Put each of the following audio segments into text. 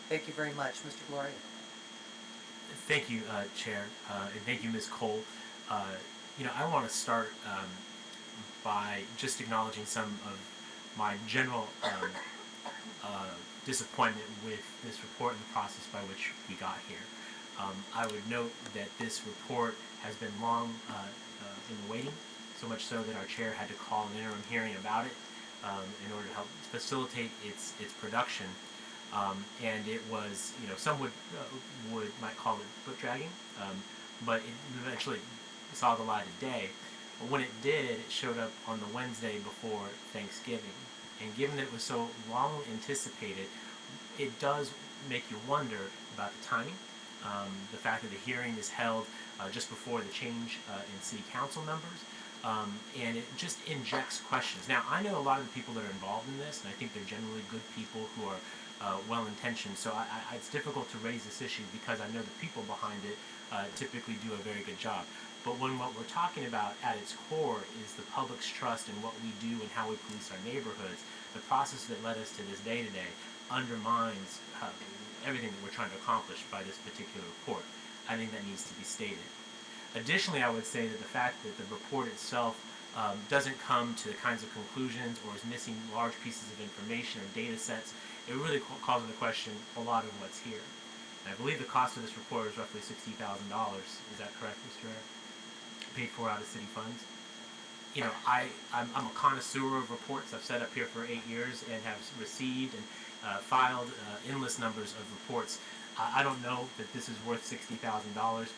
Thank you very much. Mr. Gloria. Thank you, Chair, and thank you, Ms. Cole. I want to start by just acknowledging some of my general disappointment with this report and the process by which we got here. I would note that this report has been long in the waiting, so much so that our chair had to call an interim hearing about it in order to help facilitate its production. And it was, some might call it foot dragging, but it eventually saw the light of day. But when it did, it showed up on the Wednesday before Thanksgiving. And given that it was so long anticipated, it does make you wonder about the timing. The fact that the hearing is held just before the change in city council members, and it just injects questions. Now, I know a lot of the people that are involved in this, and I think they're generally good people who are well-intentioned, so it's difficult to raise this issue because I know the people behind it typically do a very good job. But when what we're talking about at its core is the public's trust in what we do and how we police our neighborhoods, the process that led us to this day today undermines everything that we're trying to accomplish by this particular report. I think that needs to be stated. Additionally, I would say that the fact that the report itself doesn't come to the kinds of conclusions or is missing large pieces of information or data sets, it really calls into question a lot of what's here. And I believe the cost of this report is roughly $60,000. Is that correct, Mr. Air? Paid for out of city funds. I'm a connoisseur of reports. I've sat up here for 8 years and have received and filed endless numbers of reports. I don't know that this is worth $60,000,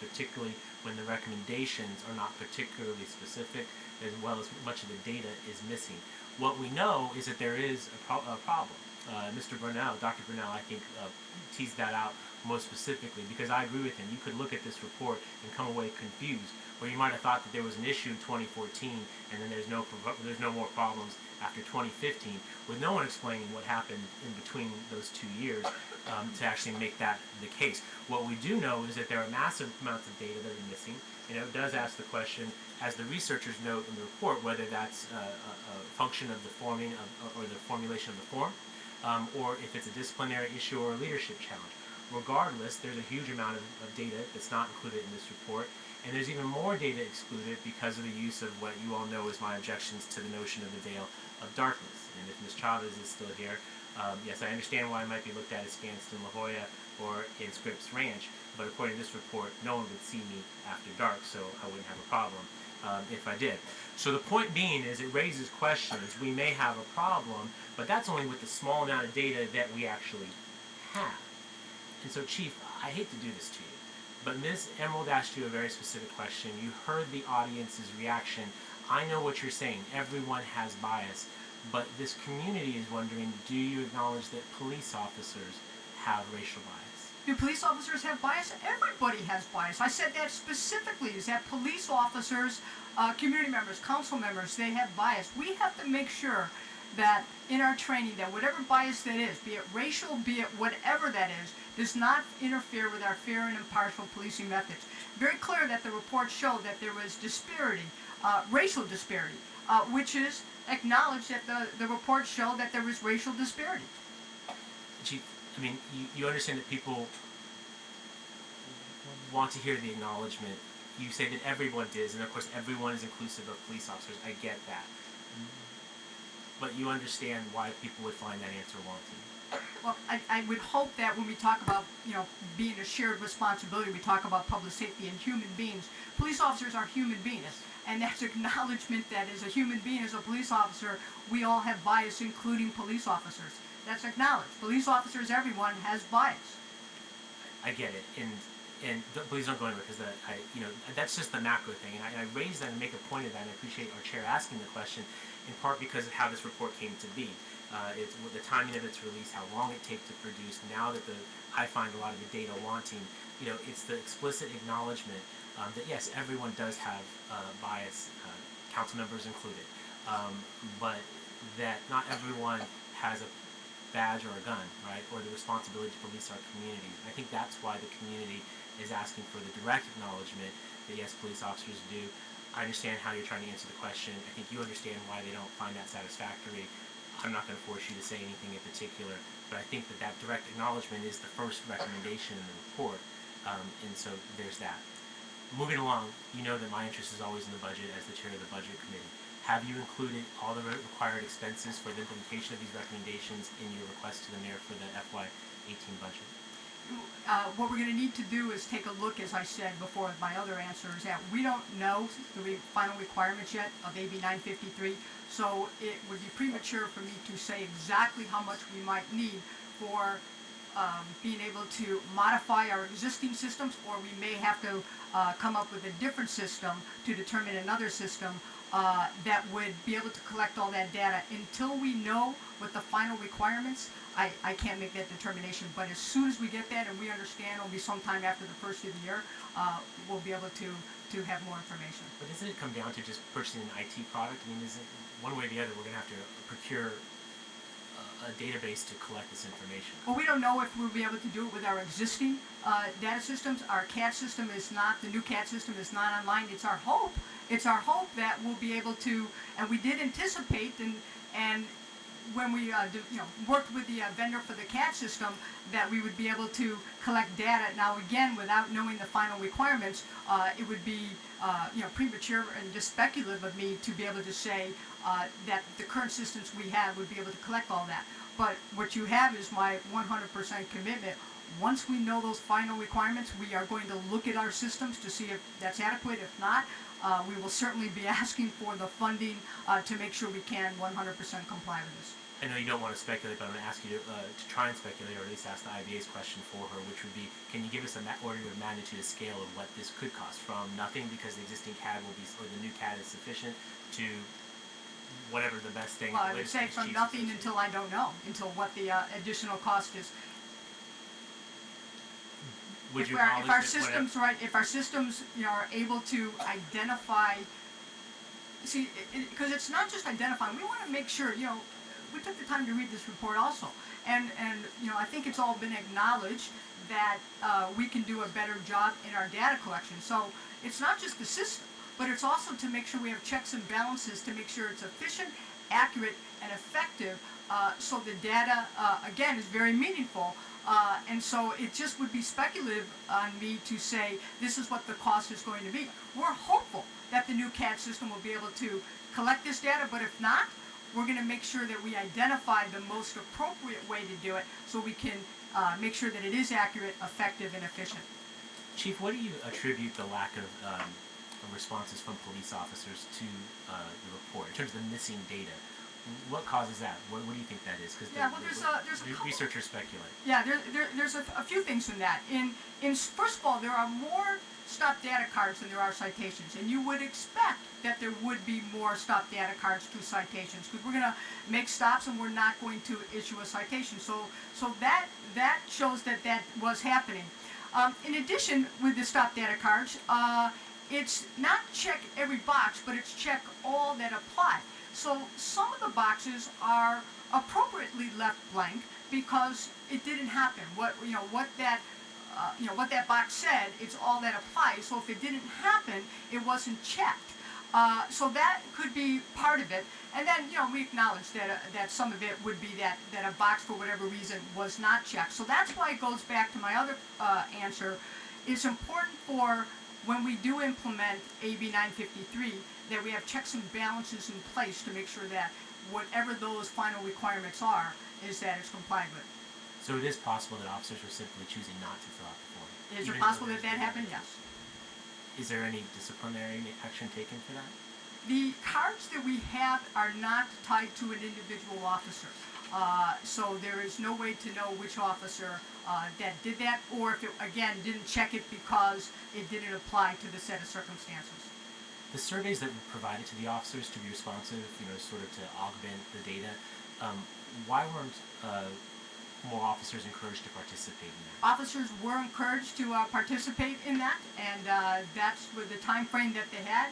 particularly when the recommendations are not particularly specific, as well as much of the data is missing. What we know is that there is a problem. Mr. Brunel, Dr. Brunel, I think, teased that out most specifically, because I agree with him. You could look at this report and come away confused, where you might have thought that there was an issue in 2014 and then there's no more problems after 2015, with no one explaining what happened in between those 2 years to actually make that the case. What we do know is that there are massive amounts of data that are missing, and it does ask the question, as the researchers note in the report, whether that's a function of the forming or the formulation of the form, or if it's a disciplinary issue or a leadership challenge. Regardless, there's a huge amount of data that's not included in this report, and there's even more data excluded because of the use of what you all know as my objections to the notion of the veil of darkness. And if Ms. Chavez is still here, yes, I understand why it might be looked at askance in La Jolla or in Scripps Ranch, but according to this report, no one would see me after dark, so I wouldn't have a problem if I did. So the point being is it raises questions. We may have a problem, but that's only with the small amount of data that we actually have. And so, Chief, I hate to do this to you, but Ms. Emerald asked you a very specific question. You heard the audience's reaction. I know what you're saying. Everyone has bias. But this community is wondering, do you acknowledge that police officers have racial bias? Do police officers have bias? Everybody has bias. I said that specifically, is that police officers, community members, council members, they have bias. We have to make sure that in our training that whatever bias that is, be it racial, be it whatever that is, does not interfere with our fair and impartial policing methods. Very clear that the report showed that there was disparity, racial disparity, which is acknowledged that the report showed that there was racial disparity. Chief, I mean, you understand that people want to hear the acknowledgement. You say that everyone does, and of course everyone is inclusive of police officers. I get that. But you understand why people would find that answer wanting. Well, I would hope that when we talk about, being a shared responsibility, we talk about public safety and human beings. Police officers are human beings. Yes. And that's acknowledgement that as a human being, as a police officer, we all have bias, including police officers. That's acknowledged. Police officers, everyone has bias. I get it, and please don't go anywhere, because that's just the macro thing, and I raise that and make a point of that, and I appreciate our chair asking the question, in part because of how this report came to be. It's the timing of its release, how long it takes to produce. Now that I find a lot of the data wanting, it's the explicit acknowledgement that yes, everyone does have bias, council members included, but that not everyone has a badge or a gun, right, or the responsibility to police our communities. I think that's why the community is asking for the direct acknowledgement that yes, police officers do. I understand how you're trying to answer the question. I think you understand why they don't find that satisfactory. I'm not going to force you to say anything in particular, but I think that direct acknowledgement is the first recommendation in the report, and so there's that. Moving along, you know that my interest is always in the budget as the chair of the budget committee. Have you included all the required expenses for the implementation of these recommendations in your request to the mayor for the FY18 budget? What we're going to need to do is take a look, as I said before, my other answer is that we don't know the final requirements yet of AB 953, so it would be premature for me to say exactly how much we might need for being able to modify our existing systems, or we may have to come up with a different system to determine another system that would be able to collect all that data. Until we know what the final requirements, I can't make that determination. But as soon as we get that and we understand, it'll be sometime after the first of the year, we'll be able to have more information. But doesn't it come down to just purchasing an IT product? I mean, is it one way or the other we're going to have to procure a database to collect this information? Well, we don't know if we'll be able to do it with our existing data systems. Our CAD system is not, the new CAD system is not online. It's our hope. It's our hope that we'll be able to, and we did anticipate, and when we worked with the vendor for the CAD system, that we would be able to collect data. Now, again, without knowing the final requirements, it would be premature and just speculative of me to be able to say that the current systems we have would be able to collect all that. But what you have is my 100% commitment. Once we know those final requirements, we are going to look at our systems to see if that's adequate. If not, we will certainly be asking for the funding to make sure we can 100% comply with this. I know you don't want to speculate, but I'm going to ask you to try and speculate, or at least ask the IBA's question for her, which would be, can you give us an order of magnitude, a scale of what this could cost, from nothing because the existing CAD will be, or the new CAD is sufficient, to whatever the best thing. Well, I would say from nothing until I don't know, until what the additional cost is. Would you if our systems, right, if our systems are able to identify, see, because it's not just identifying, we want to make sure, we took the time to read this report also, and I think it's all been acknowledged that we can do a better job in our data collection. So it's not just the system, but it's also to make sure we have checks and balances to make sure it's efficient, accurate, and effective, so the data, again, is very meaningful. And so it just would be speculative on me to say this is what the cost is going to be. We're hopeful that the new CAD system will be able to collect this data, but if not, we're going to make sure that we identify the most appropriate way to do it so we can make sure that it is accurate, effective, and efficient. Chief, what do you attribute the lack of responses from police officers to the report in terms of the missing data? What causes that? What do you think that is? Because there's a researchers speculate. Yeah, there's a few things in that. First of all, there are more stop data cards than there are citations, and you would expect that there would be more stop data cards to citations, because we're going to make stops and we're not going to issue a citation. So that shows that was happening. In addition, with the stop data cards, it's not check every box, but it's check all that apply. So some of the boxes are appropriately left blank because it didn't happen. What that box said, it's all that applies. So if it didn't happen, it wasn't checked. So that could be part of it. And then we acknowledge that some of it would be that a box for whatever reason was not checked. So that's why it goes back to my other answer. It's important for when we do implement AB 953 that we have checks and balances in place to make sure that whatever those final requirements are, is that it's complied with. So it is possible that officers are simply choosing not to fill out the form? Is it possible that happened? Yes. Is there any disciplinary action taken for that? The cards that we have are not tied to an individual officer. So there is no way to know which officer that did that, or if it, again, didn't check it because it didn't apply to the set of circumstances. The surveys that were provided to the officers to be responsive, sort of to augment the data, why weren't more officers encouraged to participate in that? Officers were encouraged to participate in that, and that's with the time frame that they had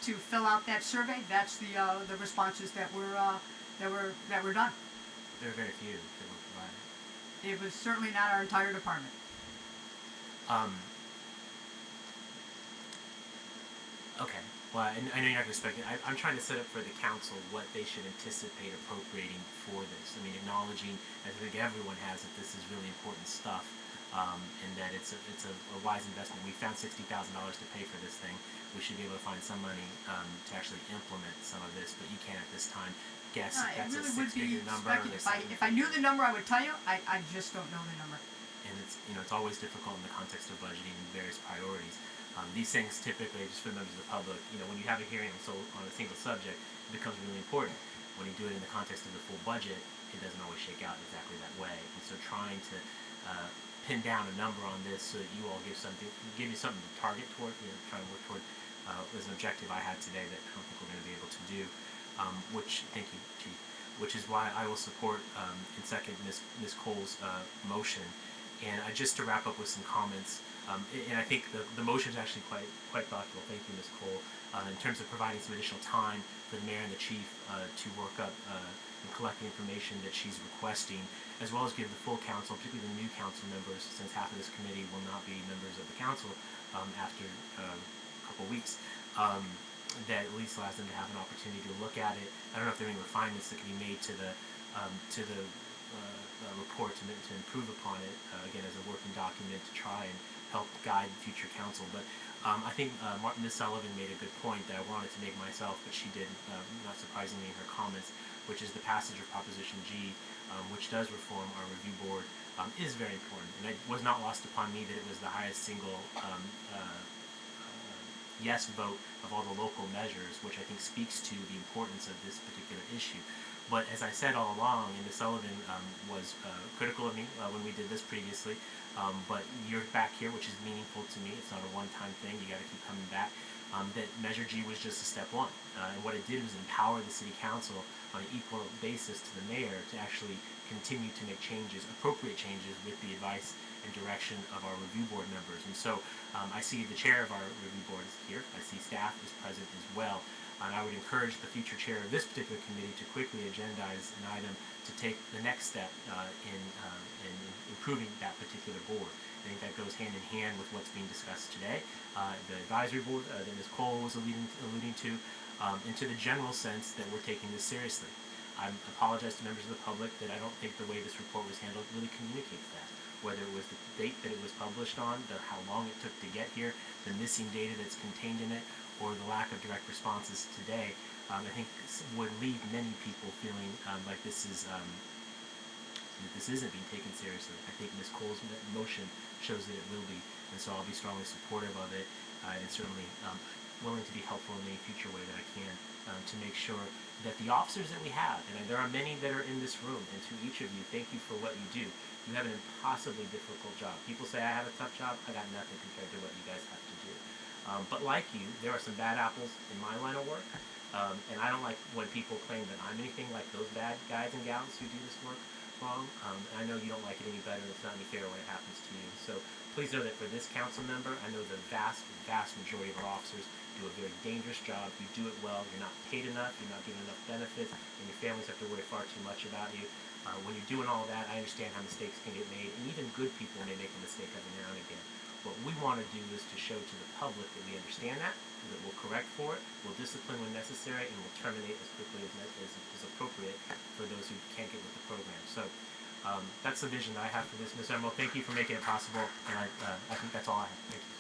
to fill out that survey. That's the responses that were done. There are very few that were provided. It was certainly not our entire department. Okay. Well, I know you're not expecting. I'm trying to set up for the council what they should anticipate appropriating for this. I mean, acknowledging, as I think everyone has, that this is really important stuff, and that it's a wise investment. We found $60,000 to pay for this thing. We should be able to find some money to actually implement some of this, but you can't at this time guess No, if it that's really a would be six-figure number or a speculative. If I knew the number, I would tell you. I just don't know the number. and it's always difficult in the context of budgeting and various priorities. These things typically, just for members of the public, when you have a hearing on a single subject, it becomes really important. When you do it in the context of the full budget, it doesn't always shake out exactly that way. And so trying to pin down a number on this so that you all give you something to target toward, try to work toward, was an objective I had today that I don't think we're going to be able to do. Thank you, Chief. Which is why I will support and second Ms. Cole's motion. And just to wrap up with some comments, and I think the motion is actually quite thoughtful. Thank you, Ms. Cole, in terms of providing some additional time for the mayor and the chief to work up and collect the information that she's requesting, as well as give the full council, particularly the new council members, since half of this committee will not be members of the council after a couple weeks, that at least allows them to have an opportunity to look at it. I don't know if there are any refinements that can be made to the report to improve upon it, again, as a working document to try and help guide future council. But I think Ms. Sullivan made a good point that I wanted to make myself, but she did, not surprisingly, in her comments, which is the passage of Proposition G, which does reform our review board, is very important. And it was not lost upon me that it was the highest single yes vote of all the local measures, which I think speaks to the importance of this particular issue. But as I said all along, and Ms. Sullivan was critical of me when we did this previously, but you're back here, which is meaningful to me. It's not a one-time thing. You got to keep coming back. That Measure G was just a step one. And what it did was empower the City Council on an equal basis to the mayor to actually continue to make changes, appropriate changes, with the advice and direction of our review board members. And so I see the chair of our review board is here. I see staff is present as well. And I would encourage the future chair of this particular committee to quickly agendize an item to take the next step in improving that particular board. I think that goes hand in hand with what's being discussed today. The advisory board that Ms. Cole was alluding to, and to the general sense that we're taking this seriously. I apologize to members of the public that I don't think the way this report was handled really communicates that. Whether it was the date that it was published on, how long it took to get here, the missing data that's contained in it, or the lack of direct responses today, I think would leave many people feeling like that this isn't being taken seriously. I think Ms. Cole's motion shows that it will be, and so I'll be strongly supportive of it, and certainly willing to be helpful in any future way that I can to make sure that the officers that we have, and there are many that are in this room, and to each of you, thank you for what you do. You have an impossibly difficult job. People say I have a tough job. I got nothing compared to what you guys have to do. But like you, there are some bad apples in my line of work, and I don't like when people claim that I'm anything like those bad guys and gals who do this work wrong. I know you don't like it any better. It's not any fair when it happens to you. So please know that for this council member, I know the vast majority of our officers do a very dangerous job. You do it well. You're not paid enough. You're not given enough benefits, and your families have to worry far too much about you. When you're doing all that, I understand how mistakes can get made, and even good people may make a mistake every now and again. What we want to do is to show to the public that we understand that we'll correct for it, we'll discipline when necessary, and we'll terminate as quickly as appropriate for those who can't get with the program. So that's the vision that I have for this. Ms. Emerald, thank you for making it possible, and I think that's all I have. Thank you.